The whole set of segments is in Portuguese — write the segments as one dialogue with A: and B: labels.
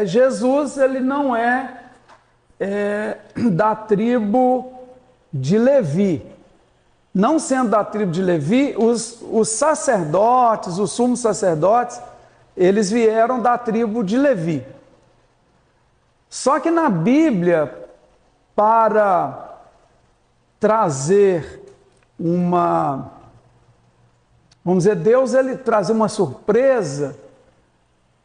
A: Jesus ele não da tribo de Levi. Não sendo da tribo de Levi, os sacerdotes, os sumos sacerdotes, eles vieram da tribo de Levi. Só que na Bíblia, para trazer vamos dizer, Deus ele trazia uma surpresa,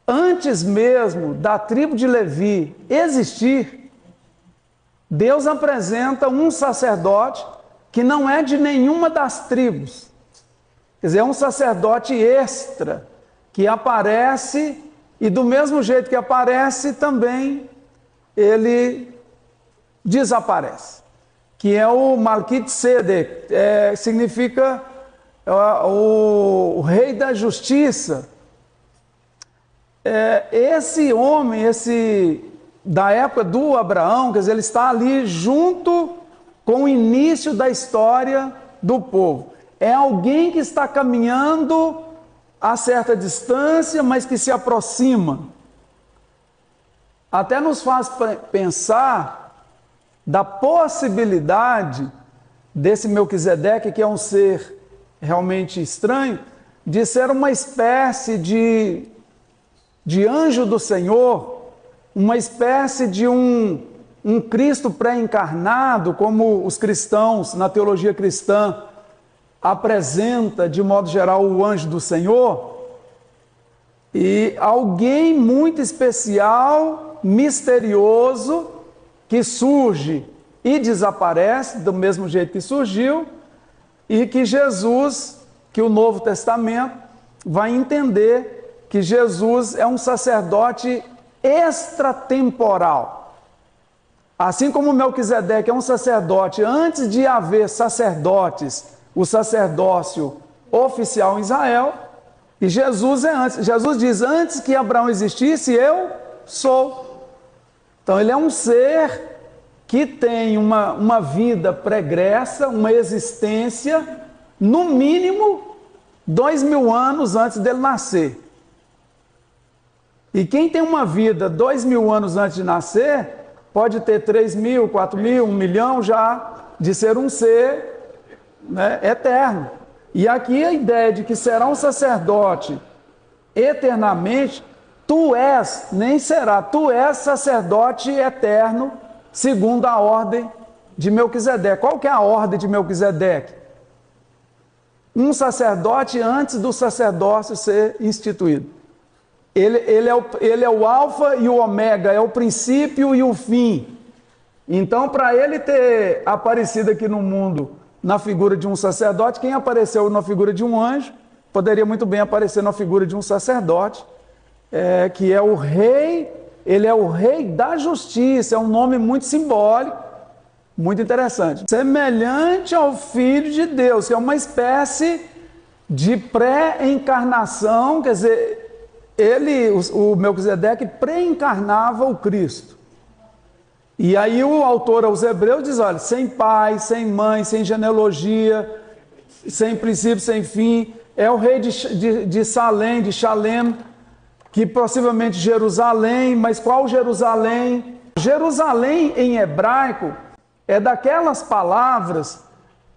A: antes mesmo da tribo de Levi existir, Deus apresenta um sacerdote que não é de nenhuma das tribos. Quer dizer, é um sacerdote extra, que aparece, e do mesmo jeito que aparece, também ele desaparece. Que é o Melquisedeque, significa o rei da justiça. Esse homem, da época do Abraão, quer dizer, ele está ali junto com o início da história do povo. É alguém que está caminhando a certa distância, mas que se aproxima. Até nos faz pensar da possibilidade desse Melquisedeque, que é um ser realmente estranho, de ser uma espécie de anjo do Senhor, uma espécie de um Cristo pré-encarnado, como os cristãos, na teologia cristã, apresenta de modo geral o anjo do Senhor, e alguém muito especial, misterioso, que surge e desaparece do mesmo jeito que surgiu, e que Jesus, que o Novo Testamento vai entender que Jesus é um sacerdote extratemporal. Assim como Melquisedeque é um sacerdote antes de haver sacerdotes, o sacerdócio oficial em Israel, e Jesus é antes. Jesus diz, antes que Abraão existisse, eu sou. Então ele é um ser que tem uma vida pregressa, uma existência, no mínimo 2000 anos antes dele nascer. E quem tem uma vida 2000 anos antes de nascer, pode ter 3000, 4000, 1 milhão já, de ser um ser, né, eterno. E aqui a ideia de que será um sacerdote eternamente, tu és, nem será, tu és sacerdote eterno, segundo a ordem de Melquisedeque. Qual que é a ordem de Melquisedeque? Um sacerdote antes do sacerdócio ser instituído. Ele é o alfa e o ômega, é o princípio e o fim. Então, para ele ter aparecido aqui no mundo na figura de um sacerdote, quem apareceu na figura de um anjo, poderia muito bem aparecer na figura de um sacerdote, que é o rei, ele é o rei da justiça, é um nome muito simbólico, muito interessante. Semelhante ao Filho de Deus, que é uma espécie de pré-encarnação, quer dizer, o Melquisedeque pré-encarnava o Cristo. E aí o autor aos Hebreus diz, olha, sem pai, sem mãe, sem genealogia, sem princípio, sem fim, é o rei de Salém, de Shalem, que possivelmente Jerusalém, mas qual Jerusalém? Jerusalém em hebraico é daquelas palavras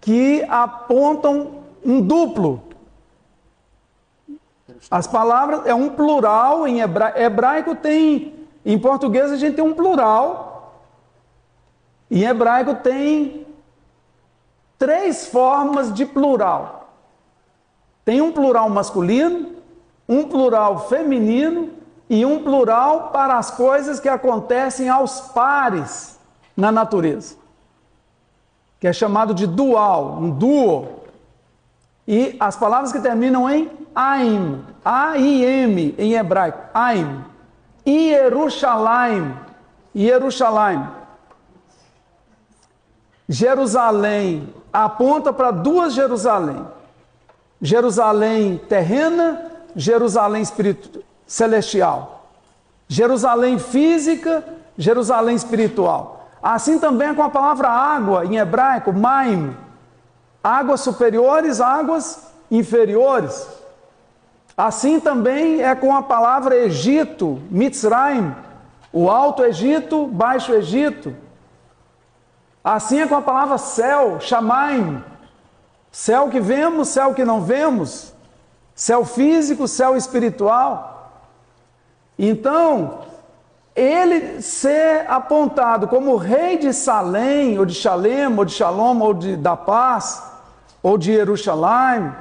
A: que apontam um duplo. As palavras é um plural em hebraico em português a gente tem um plural, em hebraico tem 3 formas de plural. Tem um plural masculino, um plural feminino e um plural para as coisas que acontecem aos pares na natureza, que é chamado de dual, um duo. E as palavras que terminam em Aim, A-I-M em hebraico, Aim, Ierushalayim, Ierushalayim. Jerusalém aponta para 2 Jerusalém, Jerusalém terrena, Jerusalém celestial, Jerusalém física, Jerusalém espiritual. Assim também é com a palavra água em hebraico, Maim, águas superiores, águas inferiores. Assim também é com a palavra Egito, Mitzrayim, O Alto Egito, Baixo Egito. Assim é com a palavra céu, Shamaim. Céu que vemos, céu que não vemos. Céu físico, céu espiritual. Então, ele ser apontado como rei de Salém, ou de Shalem, ou de Shalom, ou da paz, ou de Jerusalém.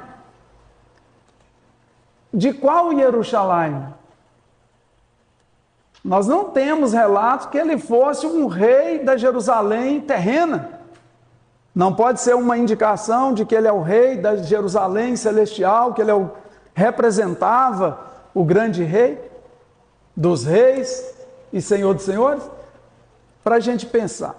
A: De qual Jerusalém? Nós não temos relatos que ele fosse um rei da Jerusalém terrena. Não pode ser uma indicação de que ele é o rei da Jerusalém celestial, que ele representava o grande rei dos reis e senhor dos senhores, para a gente pensar.